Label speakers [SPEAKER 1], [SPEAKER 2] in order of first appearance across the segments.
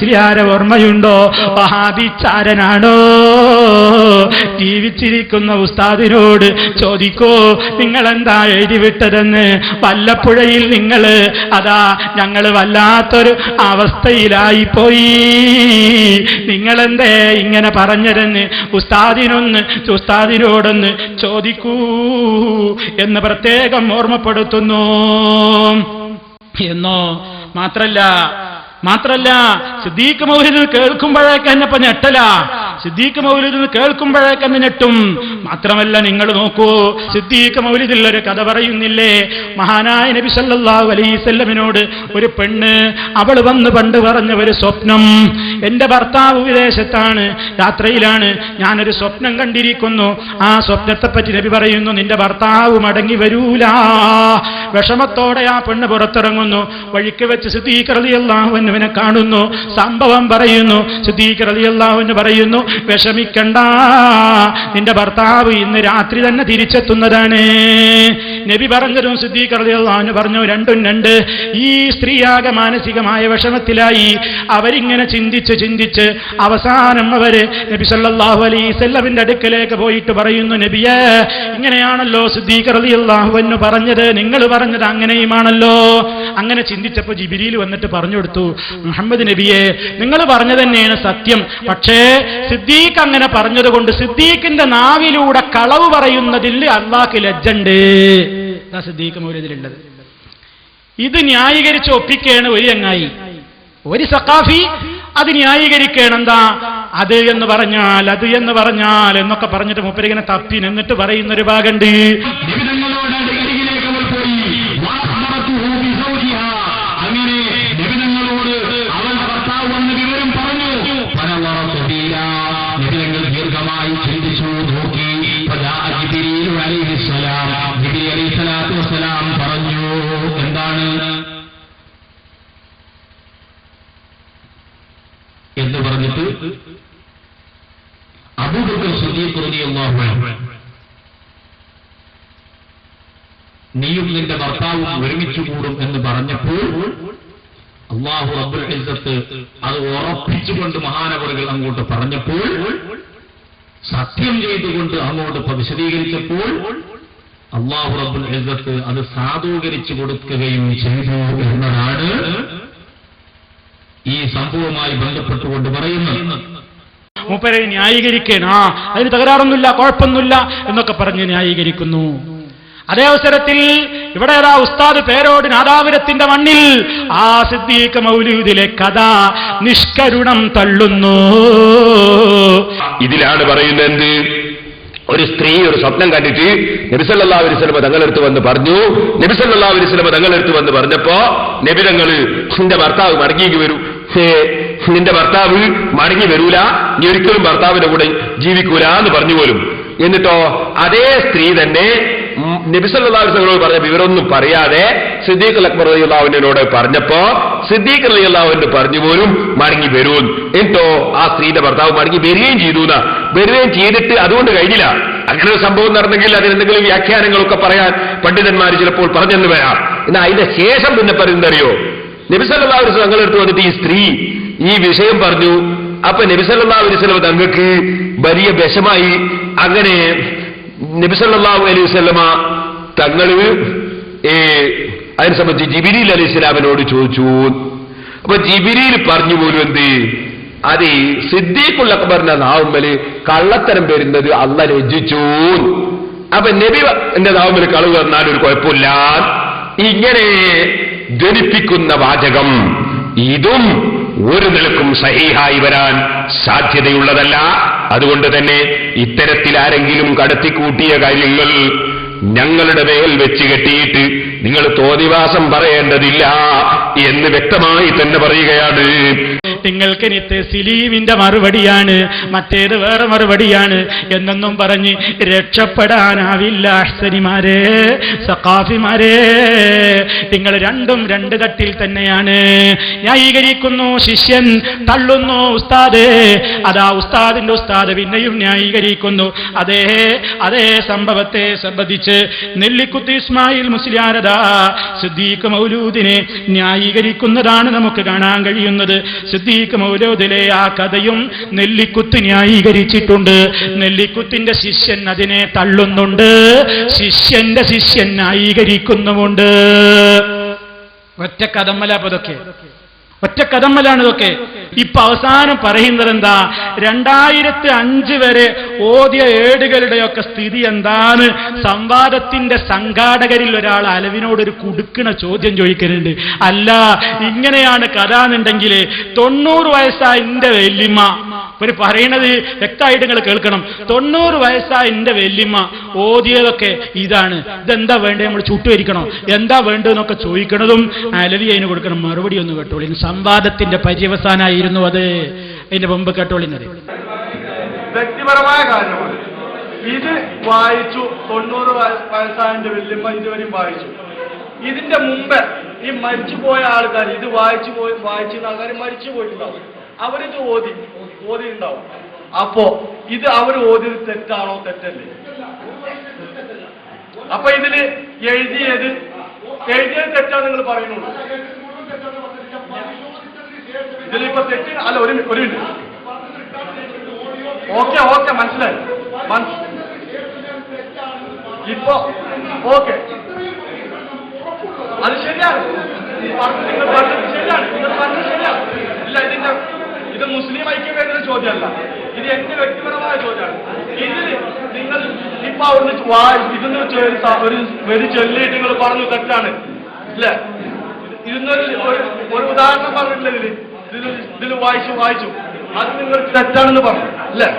[SPEAKER 1] മുസ്ലിയാരെ ഓർമ്മയുണ്ടോ? വഹാബിച്ചാരനാണോ? ജീവിച്ചിരിക്കുന്ന ഉസ്താദിനോട് ചോദിക്കോ, നിങ്ങളെന്താ എഴുതിവിട്ടതെന്ന്. വല്ലപ്പുഴയിൽ നിങ്ങൾ അതാ ഞങ്ങൾ വല്ലാത്തൊരു അവസ്ഥയിലായിപ്പോയി, നിങ്ങളെന്തേ ഇങ്ങനെ പറഞ്ഞതെന്ന് ഉസ്താദിനോടൊന്ന് ചോദിക്കൂ എന്ന് പ്രത്യേകം ഓർമ്മപ്പെടുത്തുന്നു. എന്നോ മാത്രല്ല സിദ്ദീഖ് മൗലിദ് കേൾക്കുമ്പോഴേക്ക് എന്നെ ഇപ്പൊ ഞെട്ടല. സിദ്ദീഖ് മൗലിദ് കേൾക്കുമ്പോഴേക്ക് എന്നെ ഞെട്ടും. മാത്രമല്ല, നിങ്ങൾ നോക്കൂ, സിദ്ദീഖ് മൗലിദിൽ ഒരു കഥ പറയുന്നില്ലേ? മഹാനായ നബി സല്ലല്ലാഹു അലൈഹി വസല്ലമിനോട് ഒരു പെണ്ണ്, അവൾ വന്ന് പണ്ട് പറഞ്ഞ ഒരു സ്വപ്നം, എന്റെ ഭർത്താവ് വിദേശത്താണ്, യാത്രയിലാണ്, ഞാനൊരു സ്വപ്നം കണ്ടിരിക്കുന്നു. ആ സ്വപ്നത്തെപ്പറ്റി നബി പറയുന്നു, നിന്റെ ഭർത്താവ് മടങ്ങി വരൂല. വിഷമത്തോടെ ആ പെണ്ണ് പുറത്തിറങ്ങുന്നു. വഴിക്ക് വെച്ച് സിദ്ദീഖ് റളിയല്ലാഹു അൻഹുവിനെ കാണുന്നു. സംഭവം പറയുന്നു. സിദ്ദീഖ് റളിയല്ലാഹു അൻഹു പറയുന്നു, വിഷമിക്കണ്ട, നിന്റെ ഭർത്താവ് ഇന്ന് രാത്രി തന്നെ തിരിച്ചെത്തുന്നതാണ്. നബി പറഞ്ഞതും സിദ്ദീഖ് റളിയല്ലാഹു അൻഹു പറഞ്ഞു, രണ്ടും രണ്ട്. ഈ സ്ത്രീയാകെ മാനസികമായ വിഷമത്തിലായി. അവരിങ്ങനെ ചിന്തിച്ച് അവസാനം അവര് നബി സല്ലല്ലാഹു അലൈഹി വസല്ലമിന്റെ അടുക്കലേക്ക് പോയിട്ട് പറയുന്നു, നബിയേ, ഇങ്ങനെയാണല്ലോ സിദ്ദീഖ് റളിയല്ലാഹു അൻഹു പറഞ്ഞത്, നിങ്ങൾ പറഞ്ഞത് അങ്ങനെയുമാണല്ലോ. അങ്ങനെ ചിന്തിച്ചപ്പോൾ ജിബ്രീൽ വന്നിട്ട് പറഞ്ഞു കൊടുത്തു, മുഹമ്മദ് നബിയെ, നിങ്ങൾ പറഞ്ഞത് തന്നെയാണ് സത്യം. പക്ഷേ സിദ്ദീഖ് അങ്ങനെ പറഞ്ഞതുകൊണ്ട് സിദ്ദീഖിന്റെ നാവിലൂടെ കളവ് പറയുന്നതിൽ അള്ളാഹ്ക്ക് ലജ്ജുണ്ട്. സിദ്ദീഖ് മൗലിദിലുള്ളത് ഇത് ന്യായീകരിച്ച് ഒപ്പിക്കുകയാണ് ഒരു ചങ്ങായി, ഒരു സഖാഫി. അത് ന്യായീകരിക്കണം. എന്താ അത് എന്ന് പറഞ്ഞാൽ എന്നൊക്കെ പറഞ്ഞിട്ട് മൂപ്പരിങ്ങനെ തപ്പി നിന്നിട്ട് പറയുന്നൊരു ഭാഗമുണ്ട്.
[SPEAKER 2] എന്ന് പറഞ്ഞിട്ട് അബൂബക്കർ സിദ്ദീഖ് റളിയല്ലാഹു അൻഹു, നീയും നിന്റെ ഭർത്താവും ഒരുമിച്ച് കൂടും എന്ന് പറഞ്ഞപ്പോൾ അല്ലാഹു റബ്ബുൽ ഇസ്സത്ത് അത് ഉറപ്പിച്ചുകൊണ്ട് മഹാനവറുകൾ അങ്ങോട്ട് പറഞ്ഞപ്പോൾ, സത്യം ചെയ്തുകൊണ്ട് അങ്ങോട്ട് വിശദീകരിച്ചപ്പോൾ അല്ലാഹു റബ്ബുൽ ഇസ്സത്ത് അത് സാധൂകരിച്ചു കൊടുക്കുകയും ചെയ്തു എന്നതാണ് ഈ സംഭവവുമായി ബന്ധപ്പെട്ടുകൊണ്ട് പറയുന്നത്.
[SPEAKER 1] മൂപ്പരെ ന്യായീകരിക്കണ, അതിന് തകരാറൊന്നുമില്ല, കുഴപ്പമൊന്നുമില്ല എന്നൊക്കെ പറഞ്ഞ് ന്യായീകരിക്കുന്നു. അതേ അവസരത്തിൽ ഇവിടെ ഉസ്താദ് പേരോട് നാദാപുരത്തിന്റെ മണ്ണിൽ ആ സിദ്ദീഖ് മൗലൂദിലെ കഥ നിഷ്കരുണം തള്ളുന്നു.
[SPEAKER 3] ഇതിലാണ് പറയുന്നത്, ഒരു സ്ത്രീ ഒരു സ്വപ്നം കണ്ടിട്ട് നബി സല്ലല്ലാഹു അലൈഹി വസല്ലം തങ്ങളെടുത്ത് വന്ന് പറഞ്ഞു. നബി സല്ലല്ലാഹു അലൈഹി വസല്ലം തങ്ങളെടുത്ത് വന്ന് പറഞ്ഞപ്പോ നബി തങ്ങള്, നിന്റെ ഭർത്താവ് മടങ്ങി വരൂ, നിന്റെ ഭർത്താവ് മടങ്ങി വരൂല, നീ ഒരിക്കലും ഭർത്താവിന്റെ കൂടെ ജീവിക്കൂല എന്ന് പറഞ്ഞു പോലും. എന്നിട്ടോ അതേ സ്ത്രീ തന്നെ നബി സല്ലല്ലാഹു അലൈഹി വസല്ലം പറഞ്ഞ വിവരമൊന്നും പറയാതെ സിദ്ദീഖ് അക്ബർ റളിയല്ലാഹു അൻഹുവിനോട് പറഞ്ഞപ്പോ സിദ്ദീഖ് റളിയല്ലാഹു അൻഹു പറഞ്ഞു പോലും മടങ്ങി വരൂൻ. എന്നിട്ടോ ആ സ്ത്രീയുടെ ഭർത്താവ് മടങ്ങി വരികയും വരികയും ചെയ്തിട്ട് അതുകൊണ്ട് കഴിഞ്ഞില്ല. അങ്ങനെ ഒരു സംഭവം നടന്നെങ്കിൽ അതിനെന്തെങ്കിലും വ്യാഖ്യാനങ്ങളൊക്കെ പറയാൻ പണ്ഡിതന്മാർ ചിലപ്പോൾ പറഞ്ഞെന്ന് വരാം. എന്നാൽ അതിന്റെ ശേഷം പിന്നെ പറയുന്നറിയോ, നബി സല്ലല്ലാഹു അലൈഹി വസല്ലം തങ്ങളെടുത്ത് വന്നിട്ട് ഈ സ്ത്രീ ഈ വിഷയം പറഞ്ഞു. അപ്പൊ നബി സല്ലല്ലാഹു അലൈഹി വസല്ലം തങ്ങൾക്ക് വലിയ വിഷമായി. അങ്ങനെ നബി സല്ലല്ലാഹു അലൈഹി വസല്ലമ തങ്ങള് അതിനെ സംബന്ധിച്ച് ജിബ്രീൽ അലൈഹിസ്സലാമിനോട് ചോദിച്ചു. അപ്പൊ ജിബ്രീൽ പറഞ്ഞു പോലും എന്ത്, അത് സിദ്ദീഖുൽ അക്ബറിന്റെ നാവുമ്മല് കള്ളത്തരം വരുന്നത് അള്ളാഹ് ലജ്ജിച്ചു. അപ്പൊ നബി എന്റെ നാവുമ്മല് കളവ് പറഞ്ഞാൽ ഒരു കുഴപ്പമില്ല. ഇങ്ങനെ ധ്വനിപ്പിക്കുന്ന വാചകം ഇതും ഒരു നിലക്കും സഹീഹായി വരാൻ സാധ്യതയുള്ളതല്ല. അതുകൊണ്ട് തന്നെ ഇത്തരത്തിൽ ആരെങ്കിലും കടത്തിക്കൂട്ടിയ കാര്യങ്ങൾ ഞങ്ങളുടെ മേൽ വെച്ച് കെട്ടിയിട്ട് നിങ്ങൾ തോന്നിവാസം പറയേണ്ടതില്ല എന്ന് വ്യക്തമായി തന്നെ പറയുകയാണ്.
[SPEAKER 1] നിങ്ങൾക്ക് നിത്യ സലീമിന്റെ മറുപടിയാണ്, മറ്റേത് വേറെ മറുപടിയാണ് എന്നൊന്നും പറഞ്ഞ് രക്ഷപ്പെടാനാവില്ല. അഹ്സനിമാരെ, സഖാഫിമാരെ, നിങ്ങൾ രണ്ടും രണ്ട് തട്ടിൽ തന്നെയാണ്. ന്യായീകരിക്കുന്നു ശിഷ്യൻ, തള്ളുന്നു ഉസ്താദ്. അതാ ഉസ്താദിന്റെ ഉസ്താദ് പിന്നെയും ന്യായീകരിക്കുന്നു. അതേ സംഭവത്തെ സംബന്ധിച്ച് നെല്ലിക്കുത്ത് ഇസ്മായിൽ മുസ്ലിയാരദാ സിദ്ദീഖ് മൗലൂദിനെ ന്യായീകരിക്കുന്നതാണ് നമുക്ക് കാണാൻ കഴിയുന്നത്. സിദ്ദീഖ് സിദ്ദീഖ് മൗലൂദിലെ ആ കഥയും നെല്ലിക്കുത്ത് ന്യായീകരിച്ചിട്ടുണ്ട്. നെല്ലിക്കുത്തിന്റെ ശിഷ്യൻ അതിനെ തള്ളുന്നുണ്ട്, ശിഷ്യന്റെ ശിഷ്യൻ ന്യായീകരിക്കുന്നുമുണ്ട്. ഒറ്റ കഥമ്മലാപ്പതൊക്കെ, ഒറ്റ കഥമ്മലാണ് ഇതൊക്കെ. ഇപ്പൊ അവസാനം പറയുന്നത് എന്താ? 2005 വരെ ഓതിയ ഏടുകളുടെയൊക്കെ സ്ഥിതി എന്താണ്? സംവാദത്തിന്റെ സംഘാടകരിൽ ഒരാൾ അലവിനോടൊരു കുടുക്കണ ചോദ്യം ചോദിക്കലുണ്ട്. അല്ല, ഇങ്ങനെയാണ് കഥ എന്നുണ്ടെങ്കിൽ 90 വയസ്സായ എന്റെ വല്യമ്മ, ഇവര് പറയണത് വ്യക്തമായിട്ട് നിങ്ങൾ കേൾക്കണം, 90 വയസ്സായ എന്റെ വല്യമ്മ ഓതിയതൊക്കെ ഇതാണ്, ഇതെന്താ വേണ്ടത്, നമ്മൾ ചുട്ടുവരിക്കണോ, എന്താ വേണ്ടതെന്നൊക്കെ ചോദിക്കണതും അലവി അതിന് കൊടുക്കണം. മറുപടി ഒന്ന് കേട്ടോളി. സംവാദത്തിന്റെ പര്യവസാനായിരുന്നു അത്. അതിന്റെ മുമ്പ് കേട്ടോളിന്നത്
[SPEAKER 4] വ്യക്തിപരമായ കാര്യമാണ്. ഇത് വായിച്ചു 90 വയസ്സായന്റെ വല്യമ്മ ഇതുവരെയും വായിച്ചു. ഇതിന്റെ മുമ്പ് ഈ മരിച്ചുപോയ ആൾക്കാർ ഇത് വായിച്ചിരുന്ന ആൾക്കാർ മരിച്ചു പോയിട്ടുണ്ടാവും. അവരിത് ഓതിയിട്ടുണ്ടാവും. അപ്പോ ഇത് അവർ ഓതിയത് തെറ്റാണോ? തെറ്റല്ലേ? അപ്പൊ ഇതില് എഴുതിയത് തെറ്റാന്ന് നിങ്ങൾ പറയുന്നുള്ളൂ. ഇതിലിപ്പോ തെറ്റ് അല്ല. ഒരു മിനിറ്റ്. ഓക്കെ മനസ്സിലായി. ഇപ്പൊ ഓക്കെ, അത് ശരിയാണ്. നിങ്ങൾ പറഞ്ഞത് ശരിയാണ്. ഇല്ല, ഇത് മുസ്ലിം ഐക്യവേദിയുടെ ചോദ്യമല്ല, ഇത് എന്റെ വ്യക്തിപരമായ ചോദ്യമാണ്. ഇതിൽ നിങ്ങൾ ഇപ്പൊ അവിടുന്ന് ഇതൊന്ന് ഒരു ചൊല്ലിയിട്ട് നിങ്ങൾ പറഞ്ഞു തെറ്റാണ് ഇല്ലേ? ഒരു ഉദാഹരണം പറഞ്ഞിട്ടില്ല. ഇതിൽ വായിച്ചു അത് നിങ്ങൾ തെറ്റാണെന്ന് പറഞ്ഞു അല്ലേ?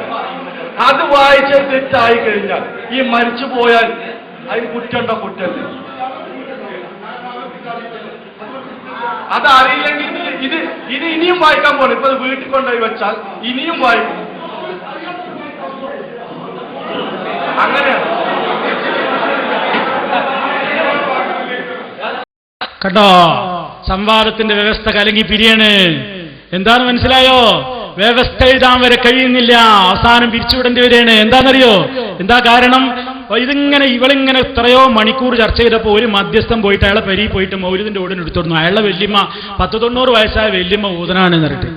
[SPEAKER 4] അത് വായിച്ച തെറ്റായി കഴിഞ്ഞാൽ ഈ മരിച്ചു പോയാൽ അതിന് കുറ്റമുണ്ടോ? കുറ്റല്ലേ? അതറിയില്ലെങ്കിൽ ഇത് ഇനിയും വായിക്കാൻ പോകണം. ഇപ്പൊ വീട്ടിൽ കൊണ്ടുപോയി വെച്ചാൽ ഇനിയും വായിക്കും. അങ്ങനെയാണ്
[SPEAKER 1] കേട്ടോ. സംവാദത്തിന്റെ വ്യവസ്ഥ കലങ്ങി പിരിയാണ്. എന്താണ് മനസ്സിലായോ? വ്യവസ്ഥ എഴുതാൻ വരെ കഴിയുന്നില്ല, അവസാനം പിരിച്ചുവിടേണ്ടി വരികയാണ്. എന്താണെന്നറിയോ? എന്താ കാരണം? ഇവളിങ്ങനെ എത്രയോ മണിക്കൂർ ചർച്ച ചെയ്തപ്പോൾ ഒരു മധ്യസ്ഥം പോയിട്ട് അയാളെ പെരി പോയിട്ട് മൗലിദിന്റെ ഓടിന് എടുത്തോടുന്നു. അയാളുടെ വല്യമ്മ 90 വയസ്സായ വല്യമ്മ ഊതനാണ് എന്നിട്ട്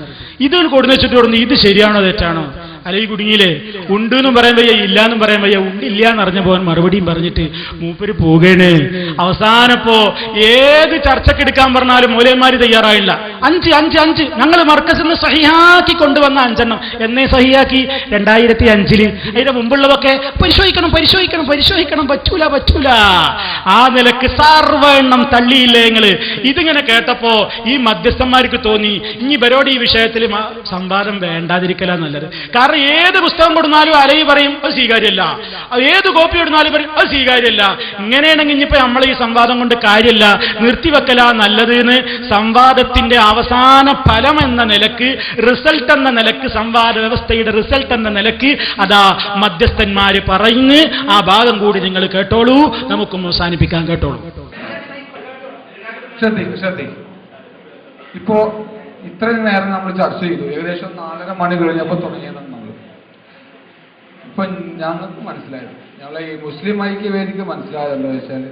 [SPEAKER 1] ഇത് കൊടുന്ന് വെച്ചിട്ട് കൊടുന്നു. ഇത് ശരിയാണോ തെറ്റാണോ? അല്ലെങ്കിൽ കുടുങ്ങിയില്ലേ? ഉണ്ട് എന്നും പറയാൻ വയ്യ, ഇല്ലാന്നും പറയാൻ വയ്യ. ഉണ്ടില്ല എന്ന് അറിഞ്ഞ പോകാൻ മറുപടിയും പറഞ്ഞിട്ട് മൂപ്പര് പോകേണ്. അവസാനപ്പോ ഏത് ചർച്ചക്കെടുക്കാൻ പറഞ്ഞാലും മൂലന്മാര് തയ്യാറായില്ല. 5 ഞങ്ങൾ മർക്കസിൽ നിന്ന് സഹിയാക്കി കൊണ്ടുവന്ന 5 എണ്ണം എന്നേ സഹിയാക്കി 2005. അതിന്റെ മുമ്പുള്ളതൊക്കെ പരിശോധിക്കണം. പറ്റൂല. ആ നിലക്ക് സർവ്വ എണ്ണം തള്ളിയില്ലേ നിങ്ങള്? ഇതിങ്ങനെ കേട്ടപ്പോ ഈ മധ്യസ്ഥന്മാർക്ക് തോന്നി ഇനി ഇവരോട് ഈ വിഷയത്തിൽ സംവാദം വേണ്ടാതിരിക്കലാ നല്ലത്. കാരണം ഏത് പുസ്തകം കൊടുത്താലും അലയി പറയും അത് സ്വീകാര്യമല്ല, ഏത് കോപ്പി കൊടുത്താലും പറയും അത് സ്വീകാര്യമല്ല. ഇങ്ങനെയാണെങ്കിൽ ഇനിയിപ്പോ നമ്മൾ ഈ സംവാദം കൊണ്ട് കാര്യമില്ല, നിർത്തിവെക്കലാ നല്ലത് എന്ന് സംവാദത്തിന്റെ അവസാന ഫലം എന്ന നിലക്ക്, റിസൾട്ട് എന്ന നിലക്ക്, സംവാദ വ്യവസ്ഥയുടെ റിസൾട്ട് എന്ന നിലക്ക് അതാ മധ്യസ്ഥന്മാര് പറയുന്നു. ആ ഭാഗം കൂടി നിങ്ങൾ കേട്ടോളൂ, നമുക്കും അവസാനിപ്പിക്കാൻ കേട്ടോളൂ.
[SPEAKER 5] ശ്രദ്ധിക്കും. ഇപ്പോ ഇത്രയും നേരം നമ്മൾ ചർച്ച ചെയ്തു. ഏകദേശം 4:30 മണി കഴിഞ്ഞപ്പോൾ തുടങ്ങിയതാണ് നമ്മൾ. ഇപ്പൊ ഞങ്ങൾക്ക് മനസ്സിലായത്, ഞങ്ങളെ ഈ മുസ്ലിം ഐക്യവേദിക്ക് മനസ്സിലായത് എന്താ വെച്ചാൽ,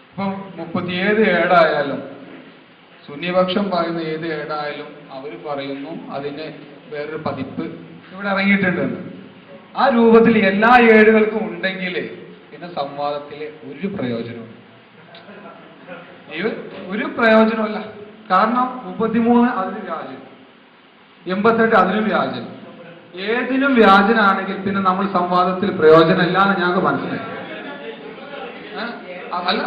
[SPEAKER 5] ഇപ്പം 37 ഏടായാലും സുന്നിപക്ഷം പറയുന്ന ഏത് ഏടായാലും അവർ പറയുന്നു അതിന് വേറൊരു പതിപ്പ് ഇവിടെ ഇറങ്ങിയിട്ടുണ്ടെന്ന്. ആ രൂപത്തിൽ എല്ലാ ഏടുകൾക്കും ഉണ്ടെങ്കിൽ പിന്നെ സംവാദത്തിലെ ഒരു പ്രയോജനവും ഒരു പ്രയോജനമല്ല. കാരണം 33 അതിന് വ്യാജൻ, 88 അതിനും വ്യാജൻ. ഏതിനും വ്യാജനാണെങ്കിൽ പിന്നെ നമ്മൾ സംവാദത്തിൽ പ്രയോജനമില്ല എന്ന് ഞങ്ങൾക്ക് മനസ്സിലായി. അല്ല